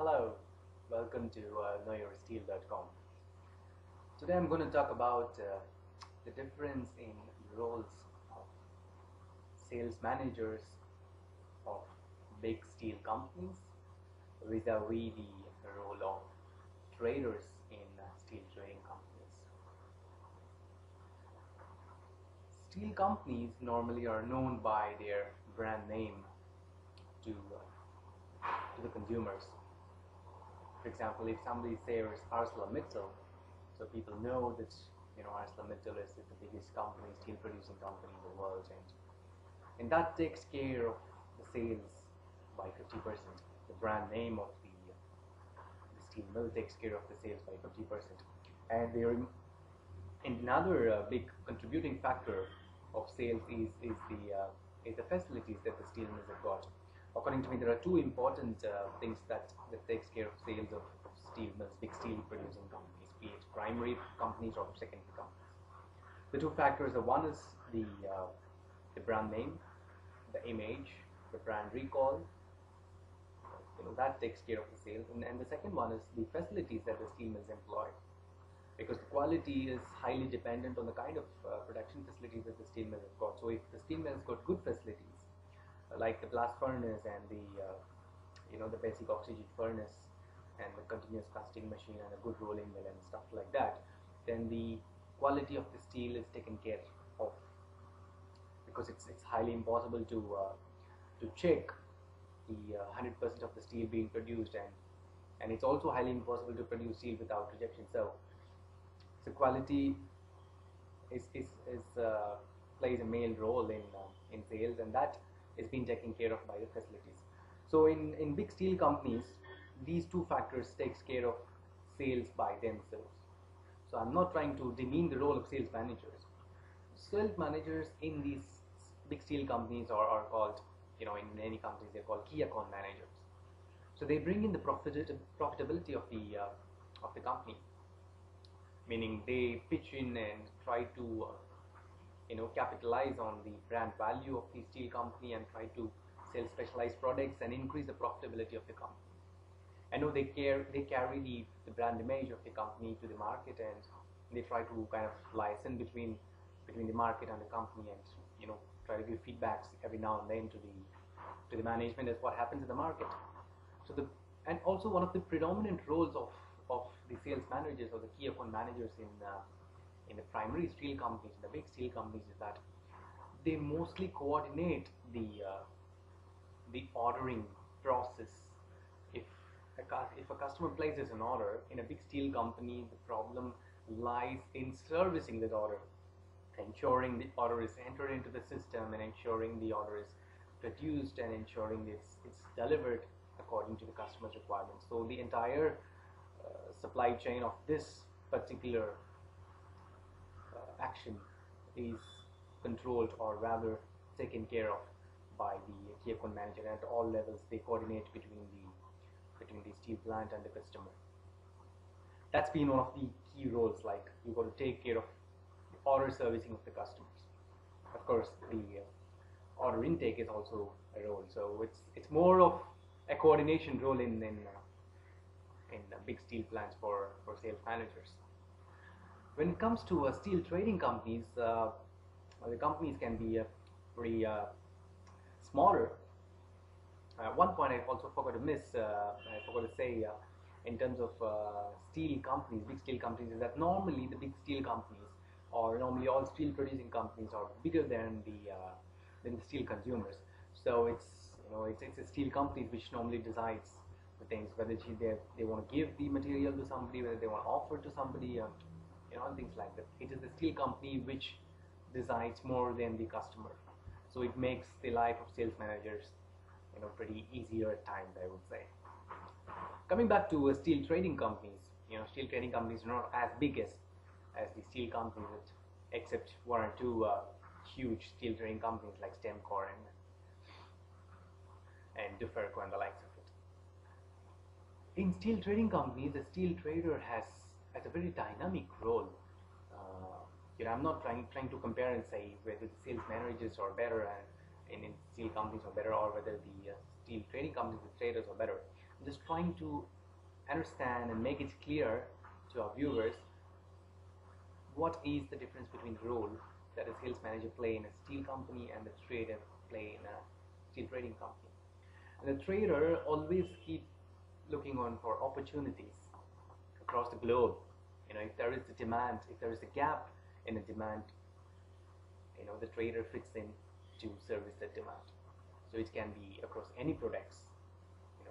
Hello, welcome to knowyoursteel.com. Today I'm going to talk about the difference in roles of sales managers of big steel companies vis-a-vis the role of traders in steel trading companies. Steel companies normally are known by their brand name to, to the consumers. For example, if somebody says ArcelorMittal, so people know that ArcelorMittal is the biggest company, steel producing company in the world, and that takes care of the sales by 50%. The brand name of the steel mill takes care of the sales by 50%, and another big contributing factor of sales is the facilities that the steel mills have got. According to me, there are two important things that takes care of sales of steel mills, big steel producing companies, be it primary companies or secondary companies. The two factors are, one is the brand name, the image, the brand recall. That takes care of the sales, and the second one is the facilities that the steel mills employ, because the quality is highly dependent on the kind of production facilities that the steel mill has got. So if the steel mill has got good facilities, like the blast furnace and the basic oxygen furnace and the continuous casting machine and a good rolling mill and stuff like that, then the quality of the steel is taken care of, because it's highly impossible to check the 100% of the steel being produced, and it's also highly impossible to produce steel without rejection. So quality is plays a main role in sales, and that is being taken care of by the facilities. So in big steel companies, these two factors takes care of sales by themselves. So I'm not trying to demean the role of sales managers. Sales managers in these big steel companies are called, in many companies they're called key account managers. So they bring in the profitability of the company, meaning they pitch in and try to capitalize on the brand value of the steel company and try to sell specialized products and increase the profitability of the company. I know they carry the brand image of the company to the market, and they try to kind of liaison between the market and the company, and try to give feedbacks every now and then to the management as what happens in the market. So and also one of the predominant roles of the sales managers or the key account managers in the primary steel companies, in the big steel companies, is that they mostly coordinate the ordering process. If a customer places an order in a big steel company, the problem lies in servicing that order, ensuring the order is entered into the system, and ensuring the order is produced, and ensuring it's delivered according to the customer's requirements. So the entire supply chain of this particular action is controlled, or rather taken care of, by the key account manager. And at all levels they coordinate between the steel plant and the customer. That's been one of the key roles. Like, you've got to take care of the order servicing of the customers. Of course, the order intake is also a role. So it's more of a coordination role in big steel plants for sales managers. When it comes to steel trading companies, the companies can be pretty smaller. One point I also forgot to say in terms of steel companies, big steel companies, is that normally the big steel companies, or normally all steel producing companies, are bigger than the steel consumers. So it's the steel companies which normally decides the things, whether they want to give the material to somebody, whether they want to offer to somebody, and things like that. It is the steel company which decides more than the customer. So it makes the life of sales managers pretty easier at times, I would say. Coming back to steel trading companies, steel trading companies are not as big as the steel companies, except one or two huge steel trading companies like Stemcor and Duferco and the likes of it. In steel trading companies, the steel trader has a very dynamic role. I'm not trying to compare and say whether the sales managers are better and in steel companies are better, or whether the steel trading companies, the traders, are better. just trying to understand and make it clear to our viewers what is the difference between the role that a sales manager play in a steel company and the trader play in a steel trading company. And the trader always keep looking on for opportunities across the globe. If there is a demand, if there is a gap in the demand, the trader fits in to service that demand. So it can be across any products.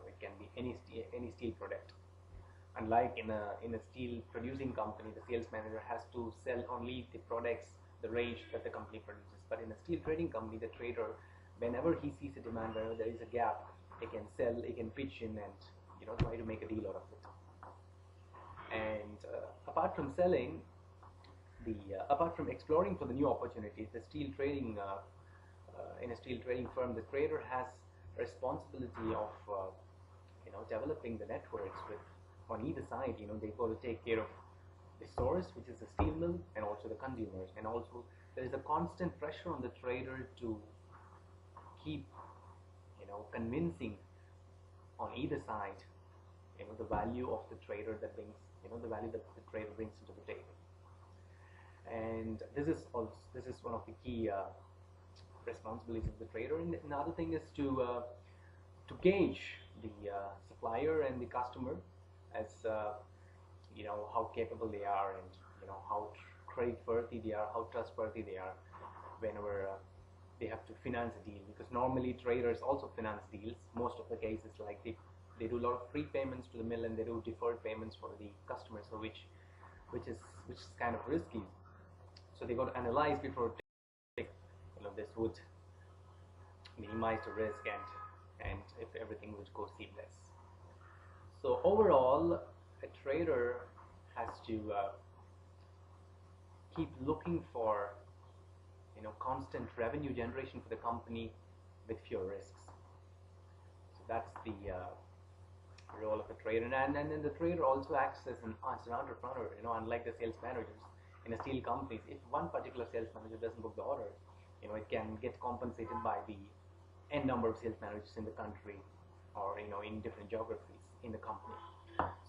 It can be any steel product. Unlike in a steel producing company, the sales manager has to sell only the products, the range that the company produces. But in a steel trading company, the trader, whenever he sees a demand, whenever there is a gap, he can sell, he can pitch in, and try to make a deal out of it. And apart from selling, apart from exploring for the new opportunities, the steel trading in a steel trading firm, the trader has a responsibility of developing the networks with on either side. They got to take care of the source, which is the steel mill, and also the consumers. And also there is a constant pressure on the trader to keep convincing on either side the value of the trader that brings the value that the trader brings into the table. And this is one of the key responsibilities of the trader. And another thing is to gauge the supplier and the customer as how capable they are, and how creditworthy they are, how trustworthy they are whenever they have to finance a deal. Because normally traders also finance deals. Most of the cases, like they do a lot of prepayments to the mill, and they do deferred payments for the customers, so which is kind of risky. So they got to analyze before this would minimize the risk, and if everything would go seamless. So overall, a trader has to keep looking for constant revenue generation for the company with fewer risks. So that's the role of a trader. And then the trader also acts as an entrepreneur. Unlike the sales managers in a steel company, if one particular sales manager doesn't book the order, it can get compensated by the n number of sales managers in the country, or in different geographies in the company.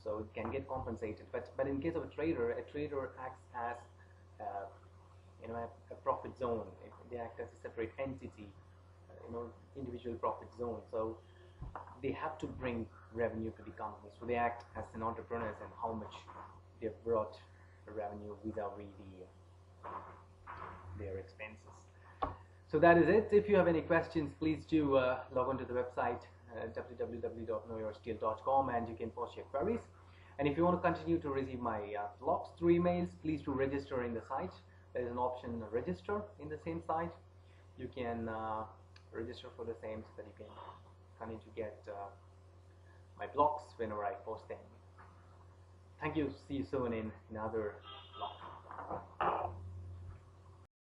So it can get compensated. But in case of a trader acts as a profit zone. They act as a separate entity, individual profit zone. So they have to bring revenue to the company. So they act as an entrepreneur, and how much they've brought revenue vis-a-vis their expenses. So that is it. If you have any questions, please do log on to the website www.knowyoursteel.com, and you can post your queries. And if you want to continue to receive my blogs through emails, please do register in the site. There is an option register in the same site. You can register for the same, so that you can continue to get my blogs whenever I post them. Thank you. See you soon in another